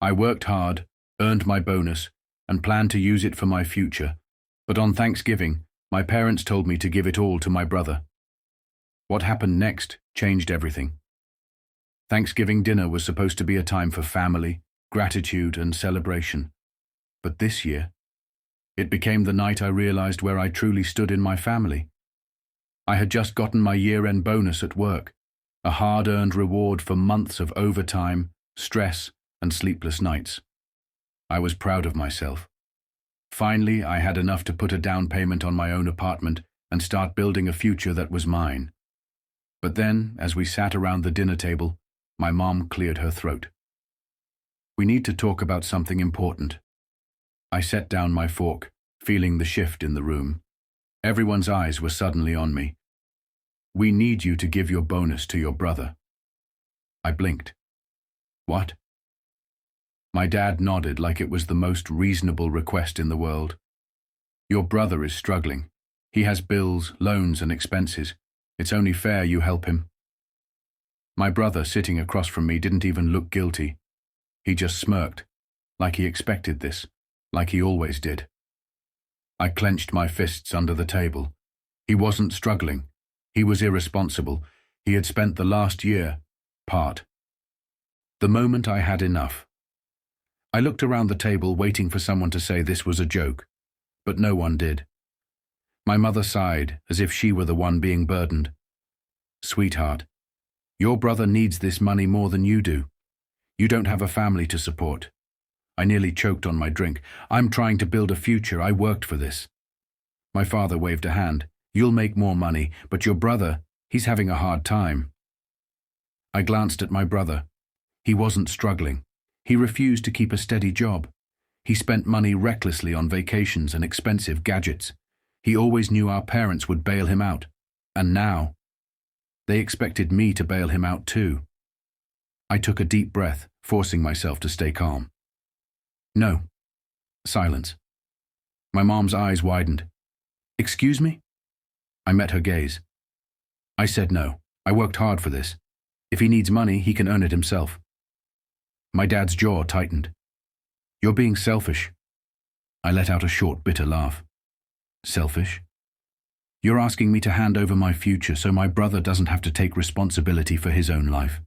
I worked hard, earned my bonus, and planned to use it for my future, but on Thanksgiving, my parents told me to give it all to my brother. What happened next changed everything. Thanksgiving dinner was supposed to be a time for family, gratitude, and celebration. But this year, it became the night I realized where I truly stood in my family. I had just gotten my year-end bonus at work, a hard-earned reward for months of overtime, stress, and sleepless nights. I was proud of myself. Finally, I had enough to put a down payment on my own apartment and start building a future that was mine. But then, as we sat around the dinner table, my mom cleared her throat. "We need to talk about something important." I set down my fork, feeling the shift in the room. Everyone's eyes were suddenly on me. "We need you to give your bonus to your brother." I blinked. "What?" My dad nodded like it was the most reasonable request in the world. "Your brother is struggling. He has bills, loans, and expenses. It's only fair you help him." My brother, sitting across from me, didn't even look guilty. He just smirked, like he expected this, like he always did. I clenched my fists under the table. He wasn't struggling. He was irresponsible. He had spent the last year, part. The moment I had enough. I looked around the table waiting for someone to say this was a joke, but no one did. My mother sighed as if she were the one being burdened. "Sweetheart, your brother needs this money more than you do. You don't have a family to support." I nearly choked on my drink. "I'm trying to build a future. I worked for this." My father waved a hand. "You'll make more money, but your brother, he's having a hard time." I glanced at my brother. He wasn't struggling. He refused to keep a steady job. He spent money recklessly on vacations and expensive gadgets. He always knew our parents would bail him out. And now, they expected me to bail him out too. I took a deep breath, forcing myself to stay calm. "No." Silence. My mom's eyes widened. "Excuse me?" I met her gaze. I said no. I worked hard for this. If he needs money, he can earn it himself. My dad's jaw tightened. "You're being selfish." I let out a short, bitter laugh. "Selfish? You're asking me to hand over my future so my brother doesn't have to take responsibility for his own life."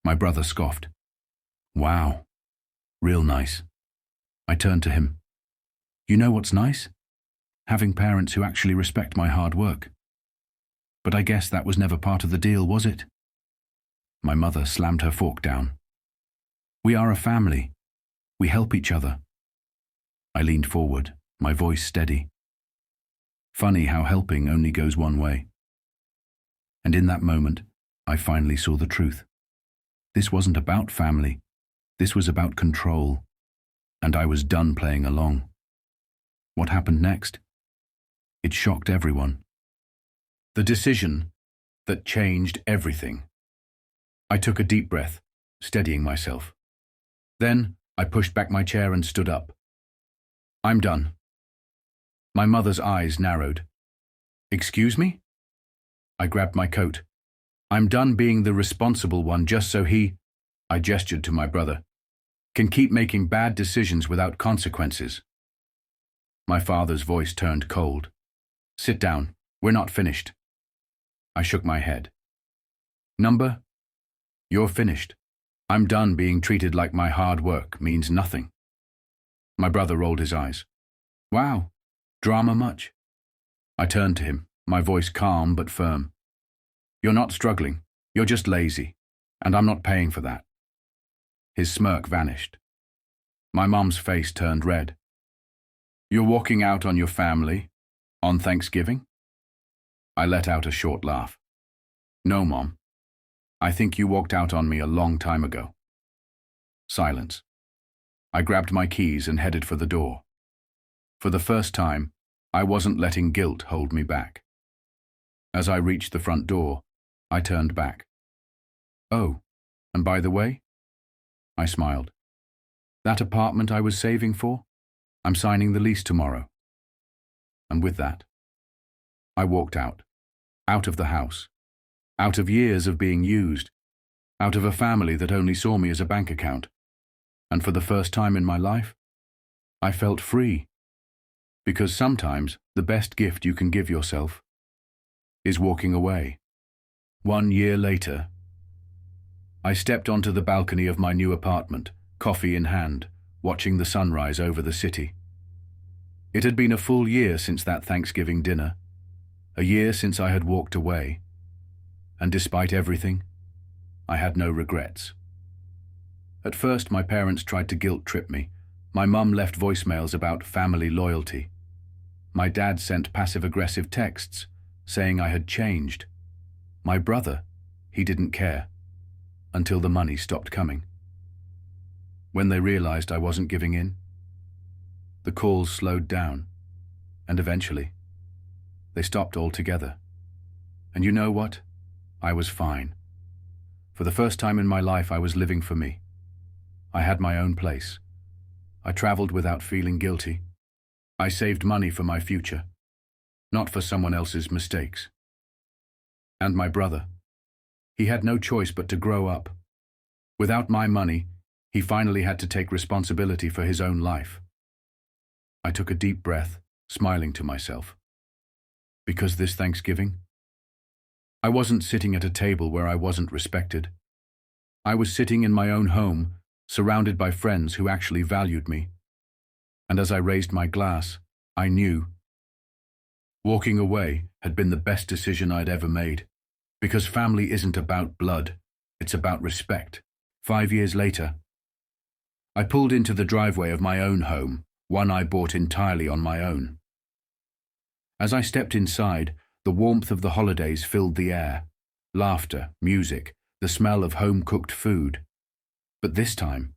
My brother scoffed. "Wow. Real nice." I turned to him. "You know what's nice? Having parents who actually respect my hard work. But I guess that was never part of the deal, was it?" My mother slammed her fork down. "We are a family. We help each other." I leaned forward, my voice steady. Funny how helping only goes one way. And in that moment, I finally saw the truth. This wasn't about family. This was about control. And I was done playing along. What happened next? It shocked everyone. The decision that changed everything. I took a deep breath, steadying myself. Then I pushed back my chair and stood up. "I'm done." My mother's eyes narrowed. "Excuse me?" I grabbed my coat. "I'm done being the responsible one just so he," I gestured to my brother, "can keep making bad decisions without consequences." My father's voice turned cold. "Sit down. We're not finished." I shook my head. "Number? You're finished. I'm done being treated like my hard work means nothing." My brother rolled his eyes. "Wow. Drama much?" I turned to him, my voice calm but firm. "You're not struggling. You're just lazy. And I'm not paying for that." His smirk vanished. My mom's face turned red. "You're walking out on your family? On Thanksgiving?" I let out a short laugh. "No, Mom. I think you walked out on me a long time ago." Silence. I grabbed my keys and headed for the door. For the first time, I wasn't letting guilt hold me back. As I reached the front door, I turned back. "Oh, and by the way," I smiled, "that apartment I was saving for, I'm signing the lease tomorrow." And with that, I walked out of the house, out of years of being used, out of a family that only saw me as a bank account, And for the first time in my life, I felt free. Because sometimes the best gift you can give yourself is walking away. 1 year later, I stepped onto the balcony of my new apartment, coffee in hand, watching the sunrise over the city. It had been a full year since that Thanksgiving dinner, a year since I had walked away, and despite everything, I had no regrets. At first, my parents tried to guilt-trip me. My mum left voicemails about family loyalty. My dad sent passive-aggressive texts saying I had changed. My brother, he didn't care, until the money stopped coming. When they realized I wasn't giving in, the calls slowed down, and eventually, they stopped altogether. And you know what? I was fine. For the first time in my life, I was living for me. I had my own place. I traveled without feeling guilty. I saved money for my future, not for someone else's mistakes. And my brother, he had no choice but to grow up. Without my money, he finally had to take responsibility for his own life. I took a deep breath, smiling to myself. Because this Thanksgiving, I wasn't sitting at a table where I wasn't respected. I was sitting in my own home, surrounded by friends who actually valued me. And as I raised my glass, I knew walking away had been the best decision I'd ever made. Because family isn't about blood, it's about respect. 5 years later, I pulled into the driveway of my own home, one I bought entirely on my own. As I stepped inside, the warmth of the holidays filled the air. Laughter, music, the smell of home-cooked food. But this time,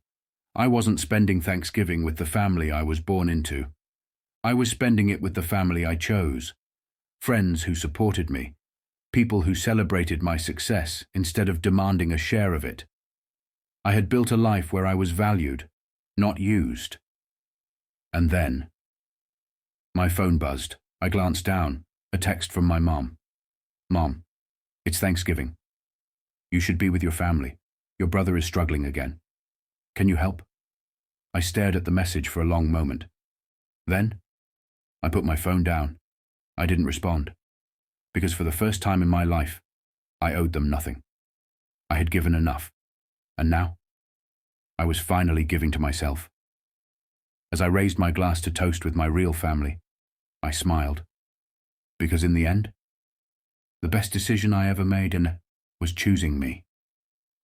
I wasn't spending Thanksgiving with the family I was born into. I was spending it with the family I chose. Friends who supported me. People who celebrated my success instead of demanding a share of it. I had built a life where I was valued, not used. And then, my phone buzzed. I glanced down, a text from my mom. Mom, it's Thanksgiving. You should be with your family. Your brother is struggling again. Can you help? I stared at the message for a long moment. Then, I put my phone down. I didn't respond. Because for the first time in my life, I owed them nothing. I had given enough. And now, I was finally giving to myself. As I raised my glass to toast with my real family, I smiled. Because in the end, the best decision I ever made was choosing me.